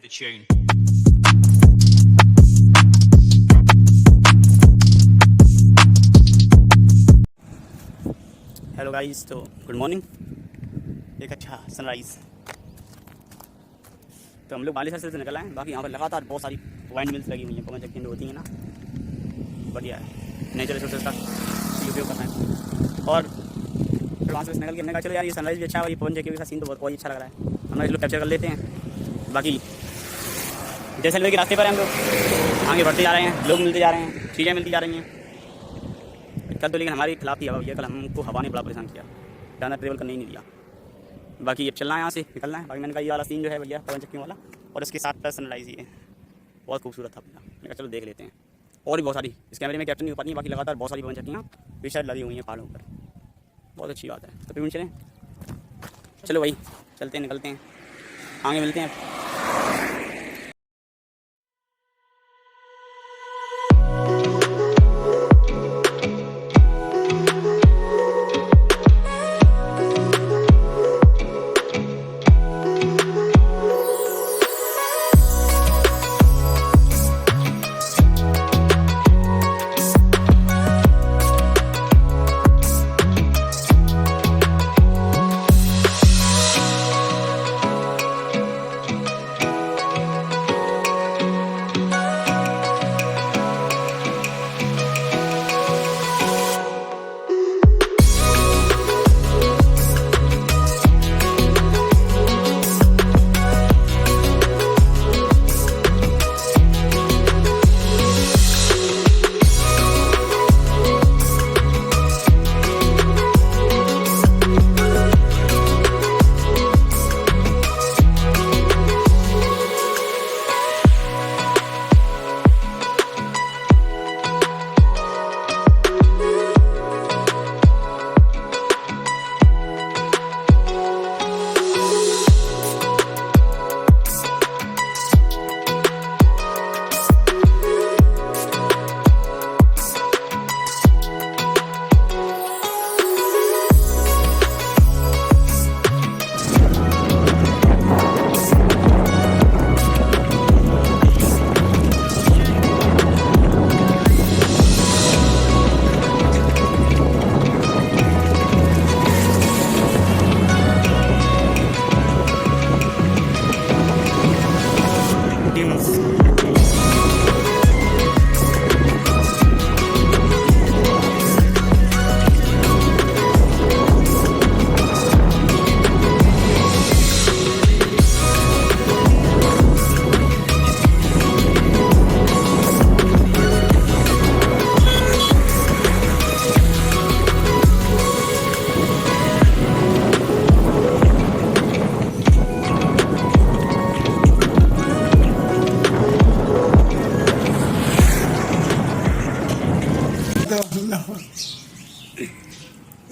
the tune. Hello guys, तो good morning. एक अच्छा सनराइज़। तो हम लोग बाली से निकल आए। बाकी यहाँ पर लगातार बहुत सारी वाइंड मिल्स लगी हुई हैं, पवन चक्की होती हैं ना, बढ़िया है। नेचुरल रिसोर्सेज का उपयोग करना है। और फिर वहाँ से निकल के हमने कहा चलो यार ये सनराइज़ भी अच्छा है और ये पवन चक्की का सीन तो बहुत अच्छा लग रहा है, हम लोग कैप्चर कर लेते हैं। बाकी जैसलमेर के रास्ते पर हम लोग आगे बढ़ते जा रहे हैं, लोग मिलते जा रहे हैं, चीज़ें मिलती जा रही हैं। कल तो लेकिन हमारे खिलाफ ही हवा भैया, कल हमको हवा ने बड़ा परेशान किया, ज़्यादा ट्रेवल करने ही नहीं दिया। बाकी अब चलना है, यहाँ से निकलना है। बाकी मैंने कहा ये वाला सीन जो है भैया पवन चक्कियों वाला, और इसके साथ पर सनराइज़ ही है, बहुत खूबसूरत था भैया। मैंने कहा चलो देख लेते हैं। और भी बहुत सारी इस कैमरे में कैप्चर नहीं हो पाती, बाकी लगातार बहुत सारी पवन चक्कियाँ पीछे लगी हुई हैं पहाड़ों पर, बहुत अच्छी बात है। तो फिर चलें, चलो भाई चलते हैं, निकलते हैं, आगे मिलते हैं।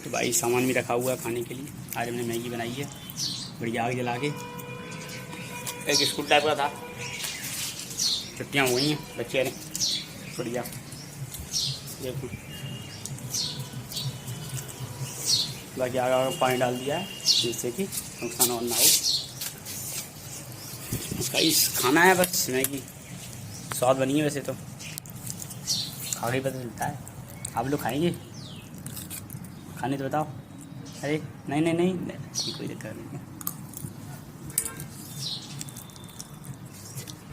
तो भाई सामान भी रखा हुआ है खाने के लिए। आज हमने मैगी बनाई है बढ़िया, आग जला के। एक स्कूल टाइप का था, छुट्टियाँ हो गई हैं, बच्चे रहे बढ़िया। देखो बाकी आगे पानी डाल दिया है जिससे कि नुकसान और ना हो। उसका इस खाना है बस मैगी, स्वाद बनी है वैसे तो, खा के पता चलता है। आप लोग खाएंगे? खाने तो बताओ। अरे नहीं नहीं नहीं, नहीं कोई दिक्कत नहीं है।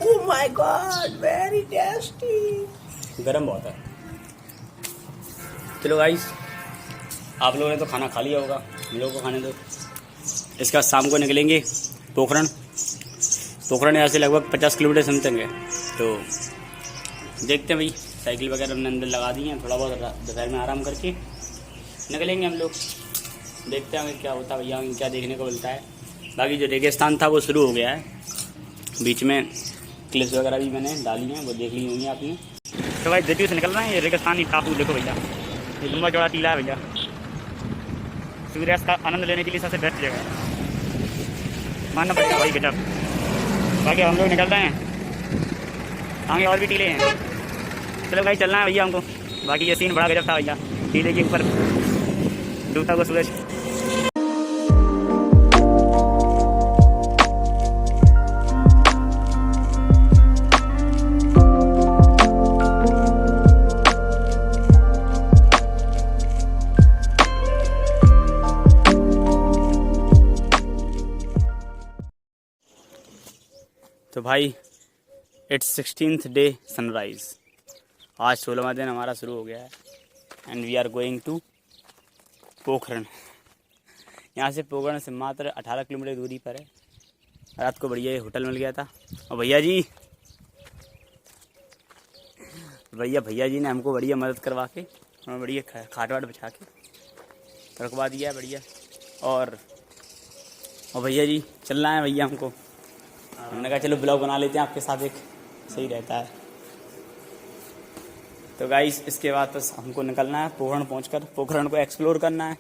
Oh my God, very tasty. गरम बहुत है। चलो गाइस, आप लोगों ने तो खाना खा लिया होगा, हम लोगों को खाने दो। इसका शाम को निकलेंगे पोखरण। पोखरण यहाँ से लगभग 50 किलोमीटर समथिंग है। तो देखते हैं भाई, साइकिल वगैरह हमने अंदर लगा दी हैं, थोड़ा बहुत दोपहर में आराम करके निकलेंगे हम लोग। देखते हैं क्या होता है भैया, क्या देखने को मिलता है। बाकी जो रेगिस्तान था वो शुरू हो गया है, बीच में क्लिप्स वगैरह भी मैंने डाली हैं, वो देख ली होंगी आपने। तो भाई जेटी से निकल रहे हैं, ये रेगिस्तानी टापू देखो भैया, ये लंबा चौड़ा टीला है भैया। सूर्यास्त का आनंद लेने के लिए सबसे बेस्ट जगह है, मानना पड़ेगा भाई गजब। बाकी हम लोग निकल रहे हैं, आगे और भी टीले हैं। चलो भाई चलना है भैया हमको। बाकी ये सीन बड़ा गजब था भैया, टीले के ऊपर डूबता हुआ सूरज। तो भाई इट्स 16th डे सनराइज़। आज 16वां दिन हमारा शुरू हो गया है and we are going to Pokhran. यहाँ से पोखरण से मात्र 18 किलोमीटर दूरी पर है। रात को बढ़िया होटल मिल गया था और भैया जी ने हमको बढ़िया मदद करवा के हमें बढ़िया खाट वाट बिछा के रखवा दिया है बढ़िया। और भैया जी चलना है भैया हमको। हमने कहा चलो ब्लॉग बना लेते हैं आपके साथ, एक सही रहता है। तो गाइस इसके बाद बस हमको निकलना है पोखरण पहुंचकर पोखरण को एक्सप्लोर करना है।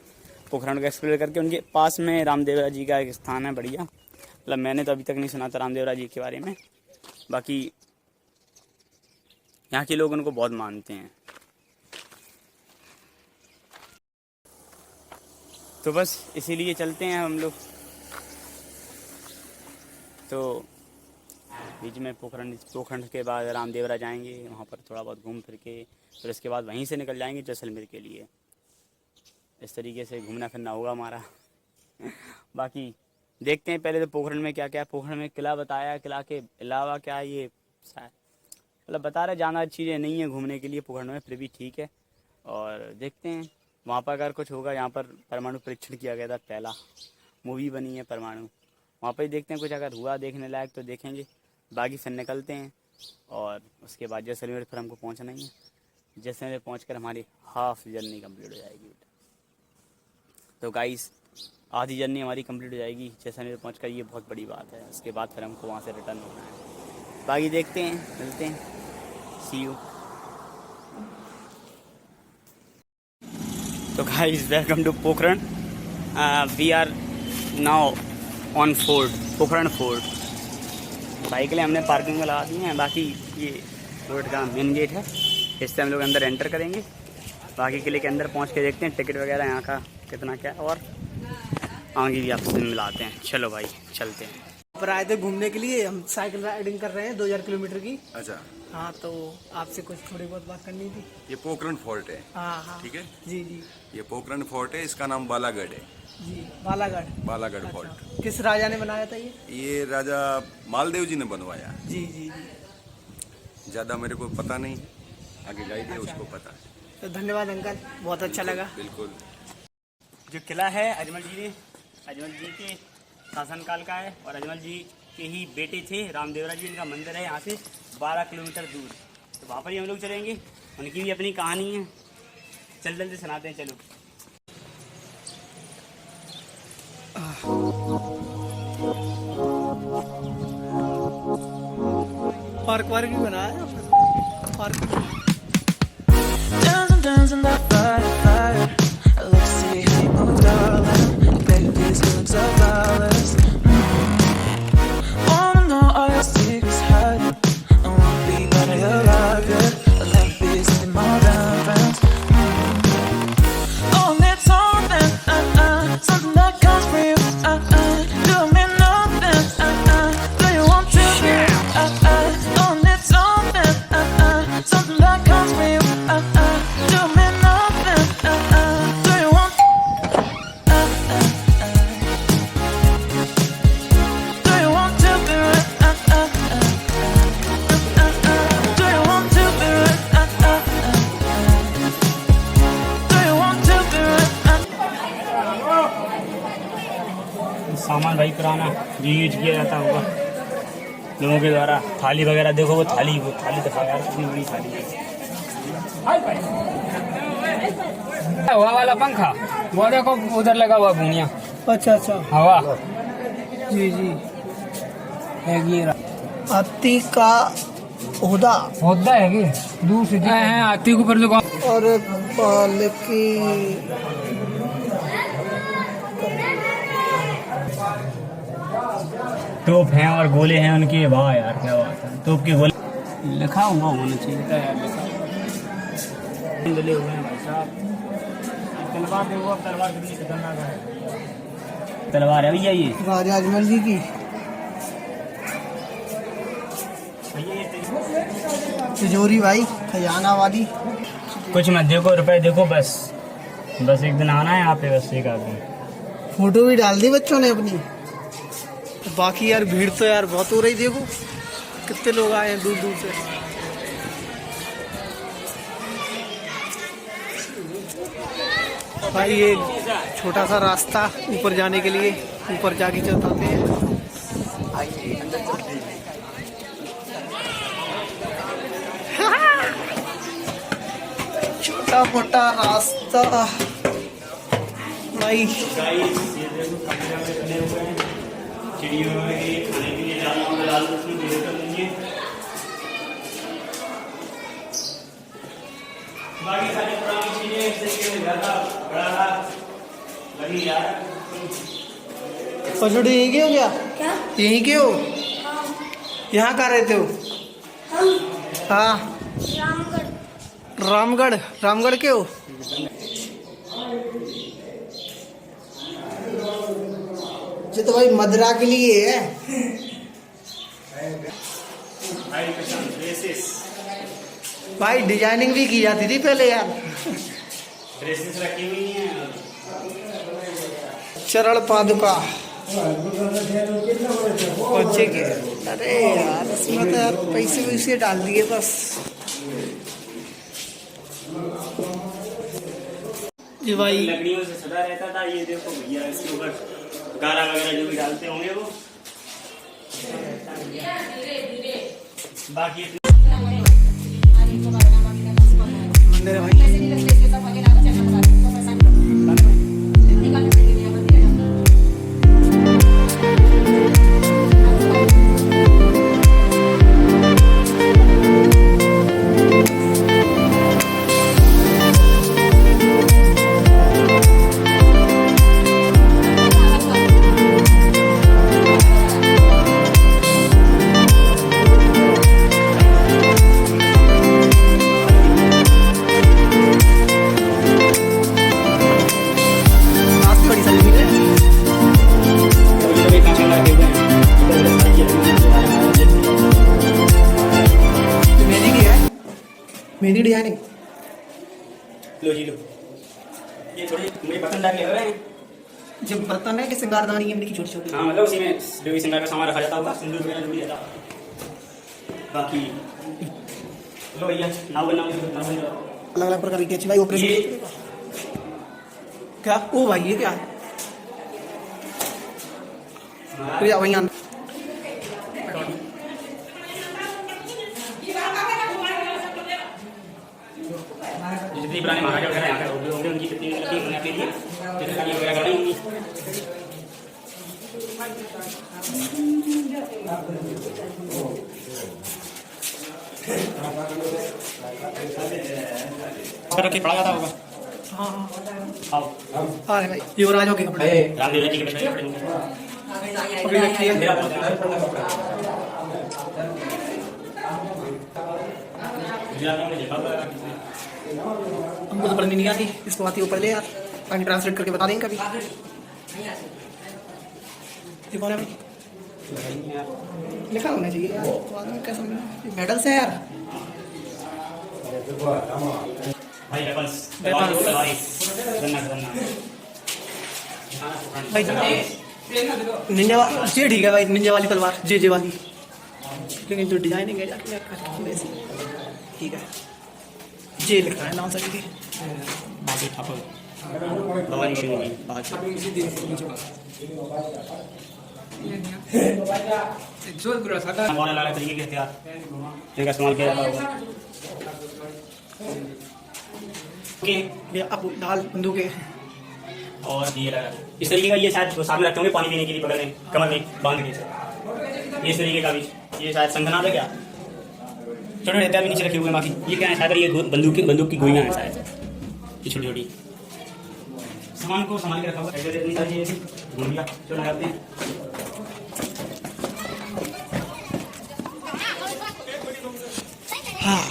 पोखरण को एक्सप्लोर करके उनके पास में रामदेवरा जी का एक स्थान है बढ़िया, मतलब मैंने तो अभी तक नहीं सुना था रामदेवरा जी के बारे में, बाकी यहाँ के लोग उनको बहुत मानते हैं। तो बस इसीलिए चलते हैं हम लोग। तो बीच में पोखरण के बाद रामदेवरा जाएंगे, वहाँ पर थोड़ा बहुत घूम फिर के फिर इसके बाद वहीं से निकल जाएंगे जैसलमेर के लिए। इस तरीके से घूमना फिरना होगा हमारा। बाकी देखते हैं पहले तो पोखरण में क्या क्या है। पोखरण में किला बताया, किला के अलावा क्या ये मतलब बता रहे ज़्यादा चीज़ें नहीं है घूमने के लिए पोखरण में, फिर भी ठीक है। और देखते हैं वहाँ पर अगर कुछ होगा। यहाँ पर परमाणु परीक्षण किया गया था, पहला मूवी बनी है परमाणु, वहाँ पर ही देखते हैं कुछ अगर हुआ देखने लायक तो देखेंगे, बाकी फिर निकलते हैं। और उसके बाद जैसलमेर फिर हमको पहुँचना ही है। जैसलमेर पहुँचकर हमारी हाफ जर्नी कंप्लीट हो जाएगी बेटा। तो गाइस आधी जर्नी हमारी कंप्लीट हो जाएगी जैसलमेर पहुँचकर, ये बहुत बड़ी बात है। उसके बाद फिर हमको वहाँ से रिटर्न होना है। बाकी देखते हैं, मिलते हैं, सी यू। तो guys welcome to Pokhran. We are now on fort, Pokhran fort. साइकिलें हमने पार्किंग में लगा दी हैं। बाकी ये फोर्ट का मेन गेट है, इससे हम लोग अंदर एंटर करेंगे। बाकी किले के अंदर पहुंच के देखते हैं टिकट वगैरह यहाँ का कितना क्या है, और आगे भी आपसे मिलाते हैं। चलो भाई चलते हैं। पर आए थे घूमने के लिए, हम साइकिल राइडिंग कर रहे हैं 2000 किलोमीटर की। अच्छा हाँ, तो आपसे कुछ थोड़ी बहुत बात करनी थी। ये पोखरण फोर्ट है। हाँ ठीक है जी जी ये पोखरण फोर्ट है, इसका नाम बालागढ़ है। जी बालागढ़ बालागढ़ फोर्ट। अच्छा। किस राजा ने बनाया था ये राजा मालदेव जी ने बनवाया। जी जी जी। ज्यादा मेरे को पता नहीं, आगे गाइड है उसको पता है। तो धन्यवाद अंकल, बहुत अच्छा लगा। बिल्कुल। जो किला है अजमल जी के शासनकाल का है, और अजमल जी के ही बेटे थे रामदेवरा जी। इनका मंदिर है यहाँ से 12 किलोमीटर दूर। तो वहाँ पर ही हम लोग चलेंगे, उनकी भी अपनी कहानी है। चल जल्दी सुनाते हैं, चलो। पार्क वार्क भी बनाया है पार्क। सामान भाई पुराना जो यूज किया जाता होगा लोगों के द्वारा। थाली वगैरह देखो, वो थाली दिखा यार, कितनी बड़ी थाली है। हवा वाला पंखा वो देखो उधर लगा हुआ भूनिया। अच्छा अच्छा हवा जी जी। ये हाथी का ओहदा है कि दूसरी है हाथी के ऊपर जो और पालकी तोप हैं और गोले हैं उनके। वाह यार क्या बात है, तोप के गोले लिखा हुआ होना चाहिए था यार, लिखा डले हुए हैं भाई साहब। तलवार देखो, अब तलवार कितनी खतरनाक है। तलवार है भैया ये राजा अजमल जी की। तिजोरी भाई खजाना वाली। कुछ मत देखो, रुपए देखो, बस एक दिन आना है यहाँ पे, बस एक आदमी। फोटो भी डाल दी बच्चों ने अपनी। बाकी यार भीड़ तो यार बहुत हो रही, देखो कितने लोग आए हैं दूर दूर से। भाई ये छोटा सा रास्ता ऊपर जाने के लिए, ऊपर जाके चलते हैं। छोटा मोटा रास्ता भाई। चिड़ियों के खाने के लिए डाल उसमें देर कर देंगे। बाकी सारी पुरानी चीजें जैसे घर का बड़ा लगी यार। पछोड़ी यहीं के हो क्या? क्या? यहीं के हो? यहाँ कहाँ रहते हो? हाँ रामगढ़। रामगढ़। रामगढ़ के हो? ये तो भाई मदरा के लिए है। भाई डिजाइनिंग भी की जाती थी पहले यार। ड्रेसेस रखी हुई हैं। चरण पादुका बच्चे के। अरे यार इसमें तो यार पैसे वैसे डाल दिए बस। ये भाई लकड़ियों से सजा रहता था। ये देखो भैया इसके ऊपर गारा वगैरह जो भी डालते होंगे वो। बाकी मंदिर है भाई। मेहंदी डिजाइनिंग लो जी लो। ये थोड़ी मुझे पसंद आ गया है। जब बर्तन है कि श्रृंगारदानी है की छोटी छोटी। हाँ मतलब उसी में जो भी श्रृंगार का सामान रखा जाता होगा, सिंदूर वगैरह जो भी रहता। बाकी लो भैया नाव बनाओ। अलग अलग प्रकार की अच्छी भाई ऑपरेशन क्या? ओ भाई ये क्या है? भैया वहीं आना। जितनी पुराने महाराजा वगैरह यहाँ पे होंगे उनकी कितनी लगी होने के लिए चित्रकारी वगैरह कराई होंगी। रख के पड़ा जाता होगा। हाँ हाँ आओ अरे भाई युवराजों के कपड़े रामदेव जी के कपड़े होंगे। पकड़ रखिए। हमको तो पढ़नी नहीं आती, इसको आती ऊपर ले यार। पानी ट्रांसलेट करके बता देंगे कभी। ये कौन है भाई? लिखा होना चाहिए यार। कैसा मेडल से यार। भाई रेपल्स भाई निंजा ये ठीक है भाई। निंजा वाली तलवार जे वाली, लेकिन जो डिजाइनिंग है ठीक है। जे लिखा है नाम सभी के। बाकी ठाकुर भवानी सिंह जी अलग अलग तरीके के हथियार जिनका इस्तेमाल किया जाता होगा। ये अब ढाल बंदूकें और ये लगा इस तरीके का। ये शायद सामने रखते होंगे पानी पीने के लिए, पकड़ में कमर में बांध के। ये इस तरीके का भी ये शायद संघनाद है क्या? छोटे हथियार भी नीचे रखे हुए हैं। बाकी ये क्या है? शायद ये बंदूक की गोलियां हैं शायद। ये छोटी छोटी सामान को संभाल के रखा हुआ है। इतनी सारी चीजें गोलियां जो लगाते हैं। हाँ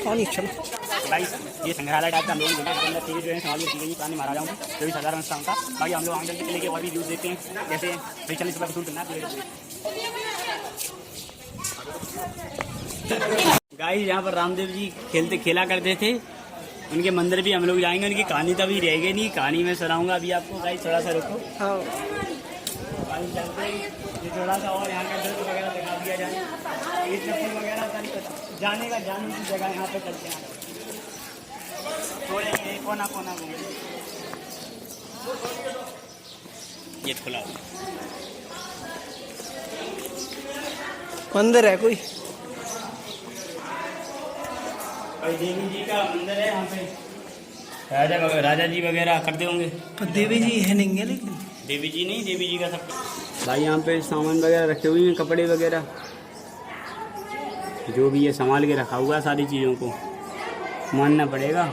पानी चलो भाई ये संग्रहालय टाइप का हम लोग चीज़ें जो है संभाल की गई पुराने महाराजाओं की जो भी साधारण स्थान था। बाकी हम लोग आगे चलने के और भी व्यूज देखते हैं, जैसे भाई 40 रुपये वसूल करना है। गाइस यहाँ पर रामदेव जी खेला करते थे। उनके मंदिर भी हम लोग जाएंगे। उनकी कहानी तो अभी रह गई नहीं, कहानी में सुनाऊंगा अभी आपको। गाइस थोड़ा सा रुको। हाँ भाई चलते हैं, ये थोड़ा सा और यहाँ का दृश्य वगैरह दिखा दिया जाए, ये चप्पल वगैरह जाने की जगह यहाँ पे चलते हैं, थोड़े कोना कोना घूमेंगे। ये खुला मंदिर है कोई, देवी जी का मंदिर है यहाँ पे, राजा जी वगैरह करते होंगे। पर देवी जी है नहीं है, लेकिन देवी जी नहीं, देवी जी का सब भाई यहाँ पे सामान वगैरह रखे हुए हैं, कपड़े वगैरह जो भी है संभाल के रखा हुआ है, सारी चीज़ों को मानना पड़ेगा।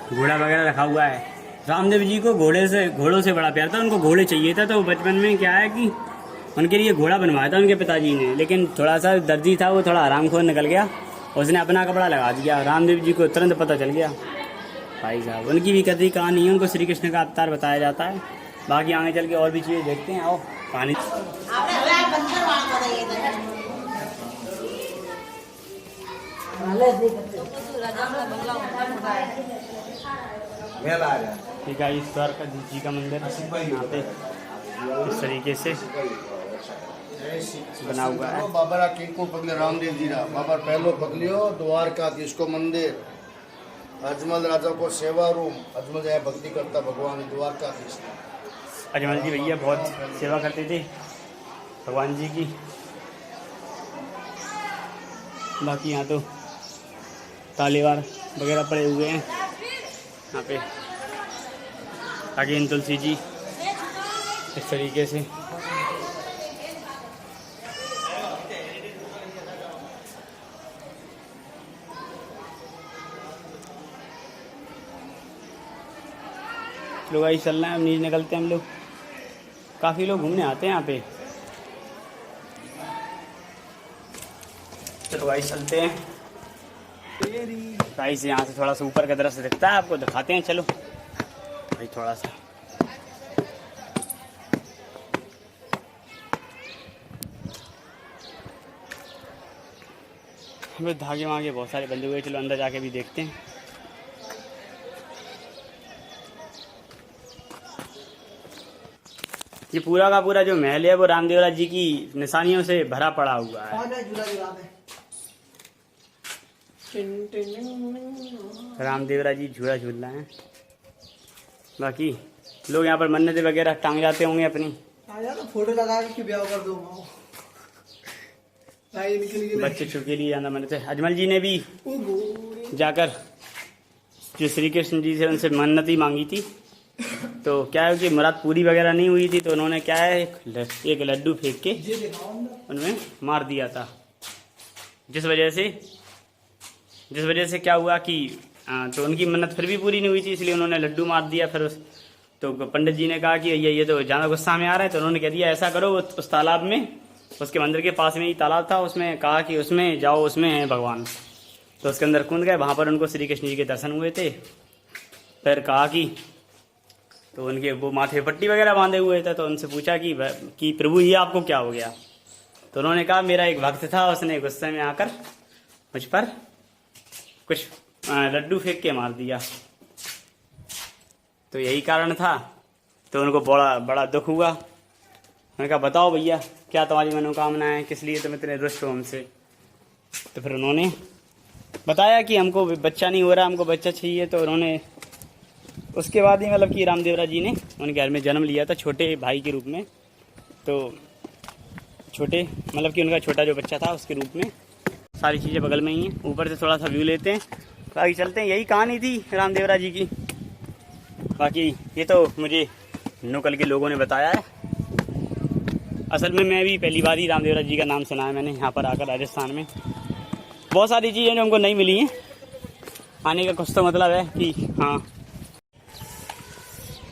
घोड़ा वगैरह रखा हुआ है। रामदेव जी को घोड़ों से बड़ा प्यार था, उनको घोड़े चाहिए था, तो बचपन में क्या है कि उनके लिए घोड़ा बनवाया था उनके पिताजी ने, लेकिन थोड़ा सा दर्जी था वो थोड़ा आरामखोर निकल गया, उसने अपना कपड़ा लगा दिया। रामदेव जी को तुरंत पता चल गया। भाई साहब उनकी भी कथी कहानी है, उनको श्री कृष्ण का अवतार बताया जाता है। बाकी आगे चल के और भी चीज़ें देखते हैं। आओ पानी ठीक है। ईश्वर का जी का मंदिर यहाँ पे इस तरीके से बना हुआ है। बाबा किनको पगले रामदेव जी रा बाबा पहलो पगलियो द्वारका किसको मंदिर, अजमल राजा को सेवा रूम, अजमल जय भक्ति करता भगवान द्वारका किस। अजमल जी भैया बहुत सेवा करते थे भगवान जी की। बाकी यहाँ तो तालेवार वगैरह पड़े हुए हैं यहाँ पे। आगे इन तुलसी जी इस तरीके से लोग आई चल रहे हैं। अब नीचे निकलते हैं हम लोग, काफ़ी लोग घूमने आते हैं यहाँ पे। चलो भाई चलते हैं। भाई से यहाँ से थोड़ा सा ऊपर का दृश्य दिखता है, आपको दिखाते हैं। चलो भाई थोड़ा सा हमें धागे वागे बहुत सारे बंधे हुए। चलो अंदर जाके भी देखते हैं। ये पूरा का पूरा जो महल है वो रामदेवरा जी की निशानियों से भरा पड़ा हुआ है। रामदेवरा जी झूला झूल रहे हैं। बाकी लोग यहाँ पर मन्नतें वगैरह टांग जाते होंगे अपनी। तो फोटो लगा के ब्याह कर दो बच्चे के लिए जाना मन्नत है। अजमल जी ने भी जाकर जो श्री कृष्ण जी से उनसे मन्नती मांगी थी, तो क्या है कि मुराद पूरी वगैरह नहीं हुई थी, तो उन्होंने क्या है एक लड्डू फेंक के उनमें मार दिया था। जिस वजह से क्या हुआ कि तो उनकी मन्नत फिर भी पूरी नहीं हुई थी, इसलिए उन्होंने लड्डू मार दिया। फिर तो पंडित जी ने कहा कि ये तो ज़्यादा गुस्सा में आ रहा है, तो उन्होंने कह दिया ऐसा करो उस तालाब में, उसके मंदिर के पास में ही तालाब था, उसमें कहा कि उसमें जाओ, उसमें है भगवान। तो उसके अंदर कूद गए। वहाँ पर उनको श्री कृष्ण जी के दर्शन हुए थे। फिर कहा कि तो उनके वो माथे पट्टी वगैरह बांधे हुए थे, तो उनसे पूछा कि प्रभु ये आपको क्या हो गया। तो उन्होंने कहा मेरा एक भक्त था, उसने गुस्से में आकर मुझ पर कुछ लड्डू फेंक के मार दिया, तो यही कारण था। तो उनको बड़ा दुख हुआ। मैंने कहा बताओ भैया क्या तुम्हारी मनोकामना है, किस लिए तुम इतने रुष्ट हो हमसे। तो फिर उन्होंने बताया कि हमको बच्चा नहीं हो रहा, हमको बच्चा चाहिए। तो उन्होंने उसके बाद ही मतलब कि रामदेवरा जी ने उनके घर में जन्म लिया था छोटे भाई के रूप में। तो छोटे मतलब कि उनका छोटा जो बच्चा था उसके रूप में। सारी चीज़ें बगल में ही हैं। ऊपर से थोड़ा सा व्यू लेते हैं, बाकी चलते हैं। यही कहानी थी रामदेवरा जी की। बाकी ये तो मुझे लोकल के लोगों ने बताया है। असल में मैं भी पहली बार ही रामदेवरा जी का नाम सुना है मैंने यहाँ पर आकर राजस्थान में। बहुत सारी चीज़ें जो हमको नहीं मिली हैं, आने का कुछ तो मतलब है कि हाँ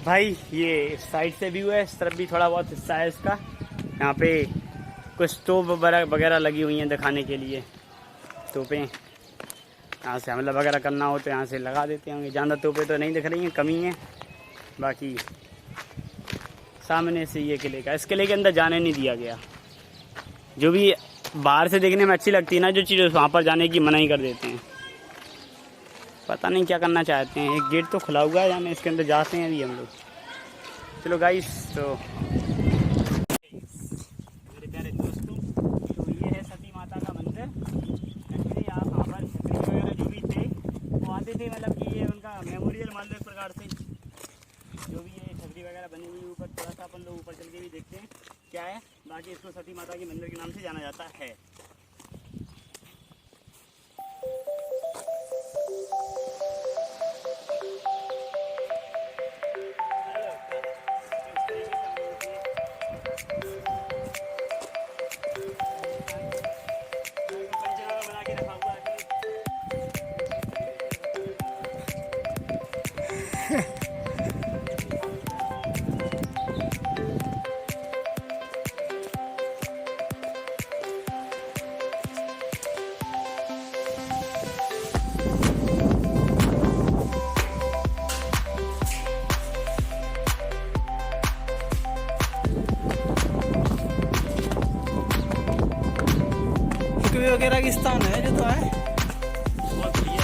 भाई। ये साइड से व्यू है, इस तरफ भी थोड़ा बहुत हिस्सा है इसका। यहाँ पे कुछ तोप वगैरह लगी हुई हैं दिखाने के लिए। तोपें यहाँ से हमला वगैरह करना हो तो यहाँ से लगा देते होंगे। ज़्यादा तोपें तो नहीं दिख रही हैं, कमी है। बाकी सामने से ये किले का, इस किले के अंदर जाने नहीं दिया गया। जो भी बाहर से देखने में अच्छी लगती है ना जो चीज़, वहाँ पर जाने की मनाही कर देते हैं। पता नहीं क्या करना चाहते हैं। एक गेट तो खुला हुआ है, जाने इसके अंदर जाते हैं अभी हम लोग। चलो गाइस, तो गया है। बाकी इसको सती माता के मंदिर के नाम से जाना जाता है। वगैरह की स्थान है जो तो है। बहुत बढ़िया।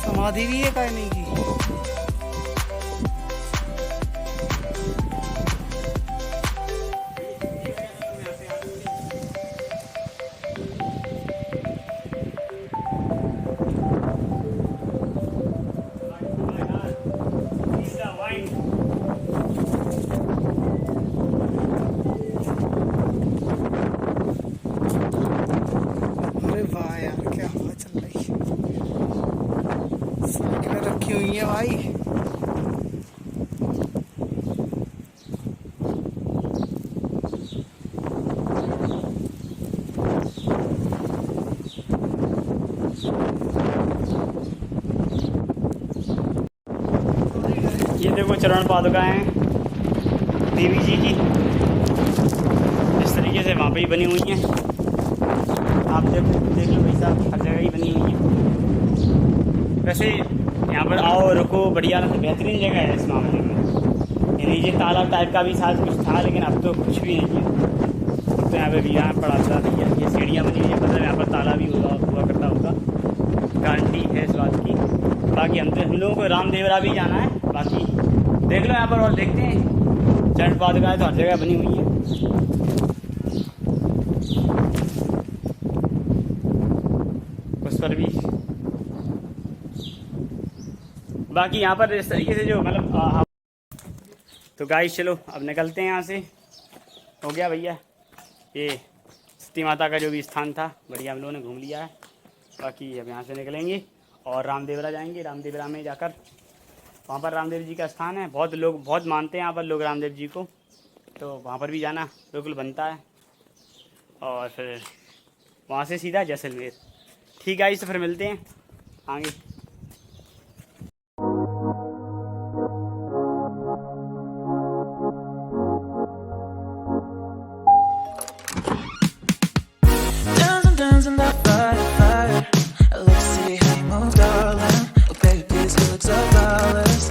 समाधि भी है कहने की। अरे वाह यार, क्या हवा चल रही है। साइकिलें रखी हुई है भाई। ये देखो चरण पादुकाएं देवी जी की इस तरीके से वहाँ पे ही बनी हुई हैं। आप देख लो भाई साहब, हर जगह ही बनी हुई है। वैसे यहाँ पर आओ रुको, बढ़िया बेहतरीन जगह है इस मामले में। यानी ये तालाब टाइप का भी साथ कुछ था, लेकिन अब तो कुछ भी नहीं है। अब तो यहाँ पे भी यहाँ पड़ा था भैया, ये सीढ़ियाँ बनी हुई है, मतलब यहाँ पर तालाब ही हुआ करता होगा, गारंटी है इस बात की। बाकी हम लोगों को रामदेवरा भी जाना है। बाकी देख लो यहाँ पर और देखते हैं। चरण पादुकाएं तो हर जगह बनी हुई है। उस पर भी बाकी यहाँ पर इस तरीके से जो मतलब तो गाइस चलो अब निकलते हैं यहाँ से। हो गया भैया, ये सती माता का जो भी स्थान था बढ़िया हम लोगों ने घूम लिया है। बाकी अब यहाँ से निकलेंगे और रामदेवरा जाएंगे। रामदेवरा में जाकर वहाँ पर रामदेव जी का स्थान है। बहुत लोग बहुत मानते हैं यहाँ पर लोग रामदेव जी को, तो वहाँ पर भी जाना बिल्कुल बनता है। और फिर वहाँ से सीधा जैसलमेर। ठीक है, इससे फिर मिलते हैं आगे। Dancing that fire. Let's see how you move, darling. Oh, baby, please, you look so flawless.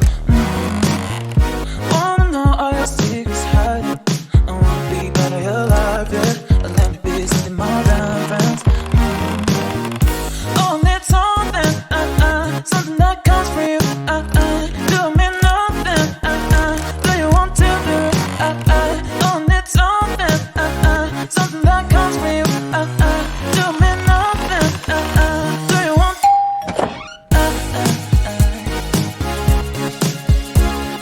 Wanna know all your secrets hiding. I wanna be part of your life, yeah. Let me be something more than friends. Oh, need something, something that comes from you. Do me nothing, do you want to do it? Oh, need something, something that comes from you. Do me nothing, do you want?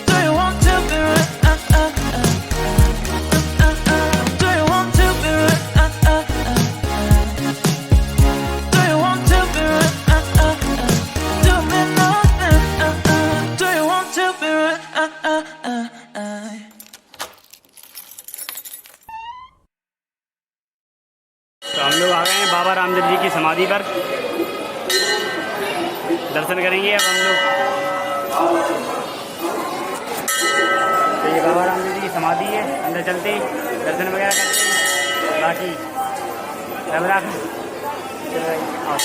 Do you want to be right? Do you want to be right? Do you want to be right? Do me nothing, do you want to be right? तो हम लोग आ गए हैं बाबा रामदेव जी की समाधि पर। दर्शन करेंगे अब हम लोग। तो ये बाबा रामदेव जी की समाधि है, अंदर चलते हैं, दर्शन वगैरह करते हैं। बाकी रब राख चलो भाई, आओ।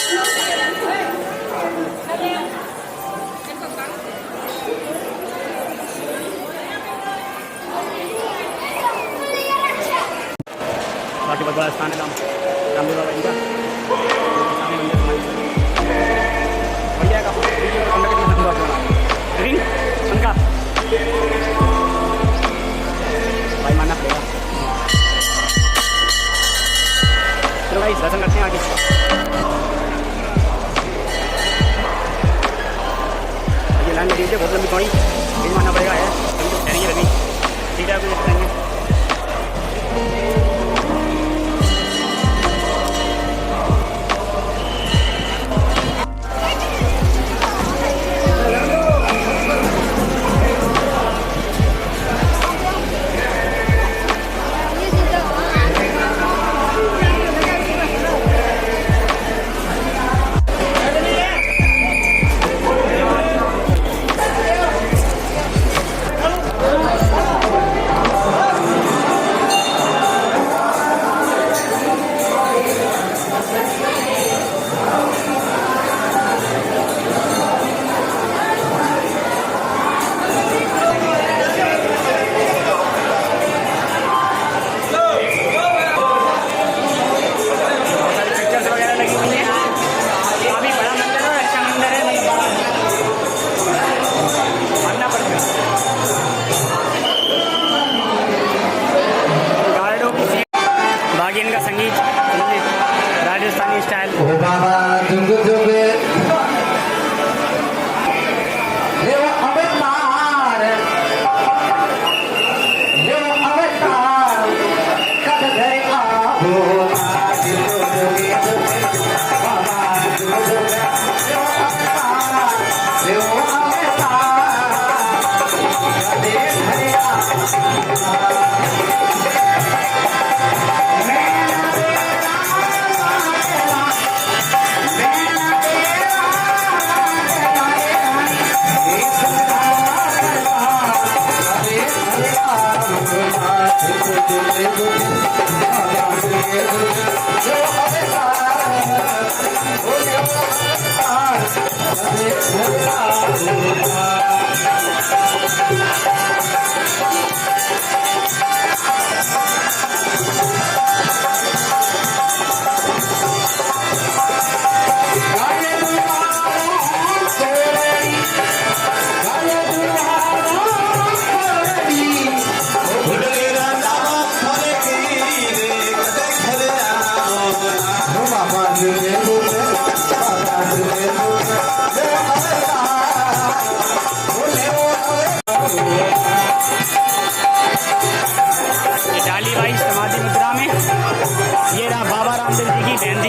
बाकी बहुत बड़ा स्थान है रामदेव बाबा जी का। सामने मंदिर भैया का ड्रिंक उनका भाई मानना पड़ेगा। चलो भाई दर्शन करते हैं आगे। नीचे बहुत लंबी थोड़ी बीच मारना पड़ेगा है, हम तो ठहरेंगे अभी, ठीक है, कुछ करेंगे।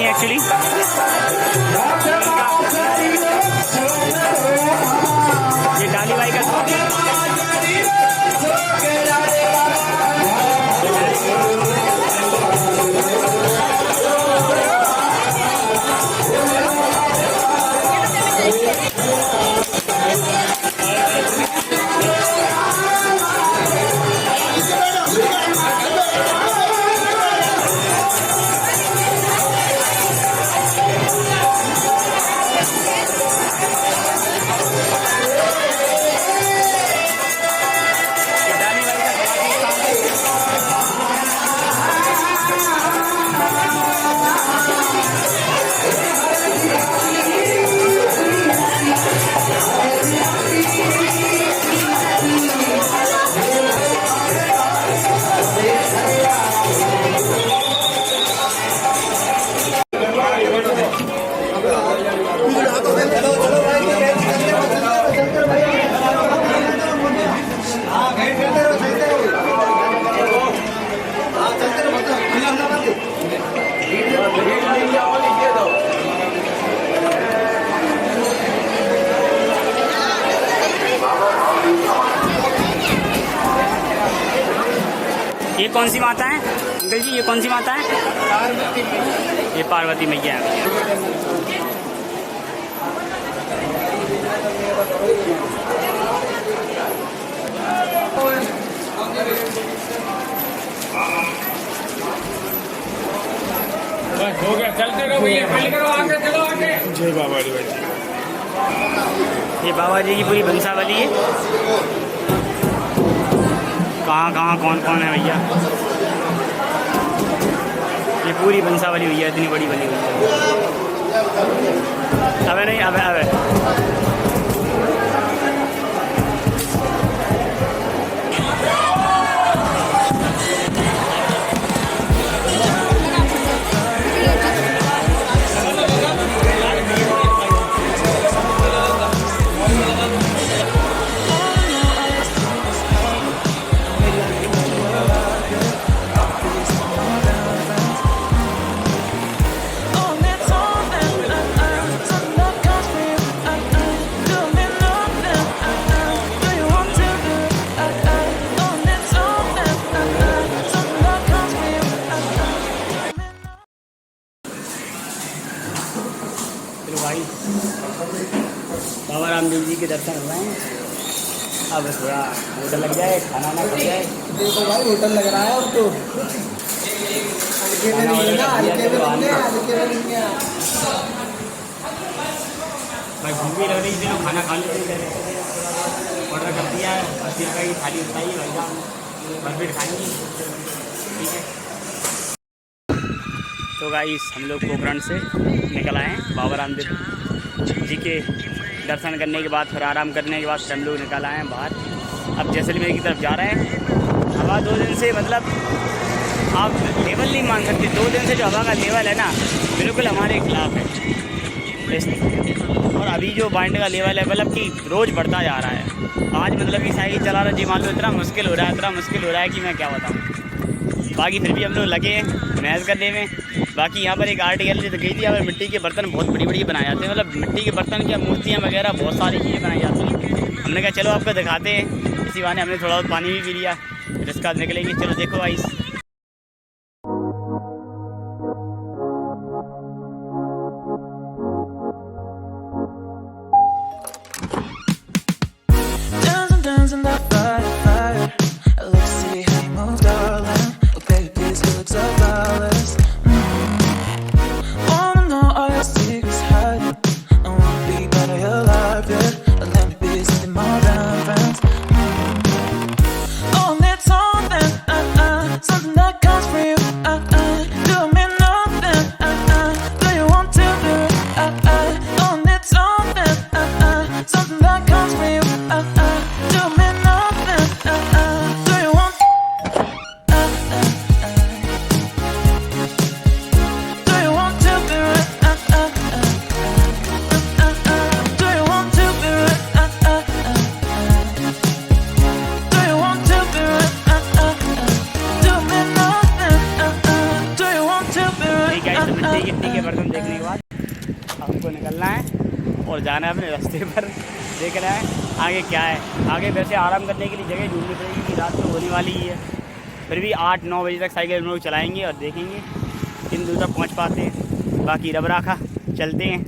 एक्चुअली ये डाली भाई का ये कौन सी माता है अंकल जी, ये कौन सी माता है? ये पार्वती मैया है। हो गया, चलते रहो भैया, पहले करो, आगे चलो, आगे। जय बाबा जी। ये बाबा जी की पूरी बंसावली है। कहाँ कहाँ कौन कौन है भैया? ये पूरी बंसावली हुई है, इतनी बड़ी बनी हुई है। अबे नहीं, अबे अबे बाबा रामदेव जी के दर्शन हो रहे हैं। अब थोड़ा होटल लग जाए, खाना ना खा जाए। देखो भाई होटल लग रहा है अब तो हल्के में नहीं है ना, हल्के में नहीं है, हल्के में नहीं है। भाई भूख भी लग रही थी, लोग खाना खा लेते हैं। ऑर्डर कर दिया है, 80 रुपये की थाली बताइए भाई साहब, भरपेट खाएंगे। ठीक है, तो गाइस हम लोग पोखरण से निकल आए हैं। बाबा रामदेव जी के दर्शन करने के बाद, फिर आराम करने के बाद हम लोग निकल आए हैं बाहर। अब जैसलमेर की तरफ जा रहे हैं। हवा 2 दिन से मतलब आप लेवल नहीं मान सकते। 2 दिन से जो हवा का लेवल है ना, बिल्कुल हमारे खिलाफ है। और अभी जो बाइंड का लेवल है मतलब कि रोज़ बढ़ता जा रहा है। आज मतलब कि साइकिल चला रहा जी, मान लो इतना मुश्किल हो रहा है, इतना मुश्किल हो रहा है कि मैं क्या बताऊँ। बाकी फिर भी हम लोग लगे हैं मैच करने में। बाकी यहाँ पर एक आर्ट गैलरी तो गई थी, यहाँ पर मिट्टी के बर्तन बहुत बड़ी बड़ी बनाए जाते हैं। मतलब मिट्टी के बर्तन की मूर्तियाँ वगैरह बहुत सारी चीज़ें बनाई जाती हैं। हमने कहा चलो आपको दिखाते हैं। इसी बहाने हमने थोड़ा बहुत पानी भी पी लिया, फिर इसके बाद निकलेंगे। चलो देखो भाई। Dancing that fire. Let's see how you move, darling. Oh, baby, please look so flawless. Wanna know all your secrets hiding. I wanna be part of your life, yeah. Let me be something more than friends. Oh, need something, something that comes from you. Do me nothing, do you want to do it? Oh, need something, something that comes from you. Do me nothing, do you want? Do you want to be right? Do you want to be right? Do you want to be right? Do me nothing, do you want to be right? ठीक है, इस मिट्टी गिट्टी के बर्तन देखने के बाद हमको निकलना है और जाना है अपने रास्ते पर। देखना है आगे क्या है। आगे वैसे आराम करने के लिए जगह ढूंढनी पड़ेगी कि रात तो होने वाली ही है। फिर भी 8-9 बजे तक साइकिल हम लोग चलाएँगे और देखेंगे किन दूर तक पहुँच पाते हैं। बाकी रब राखा, चलते हैं।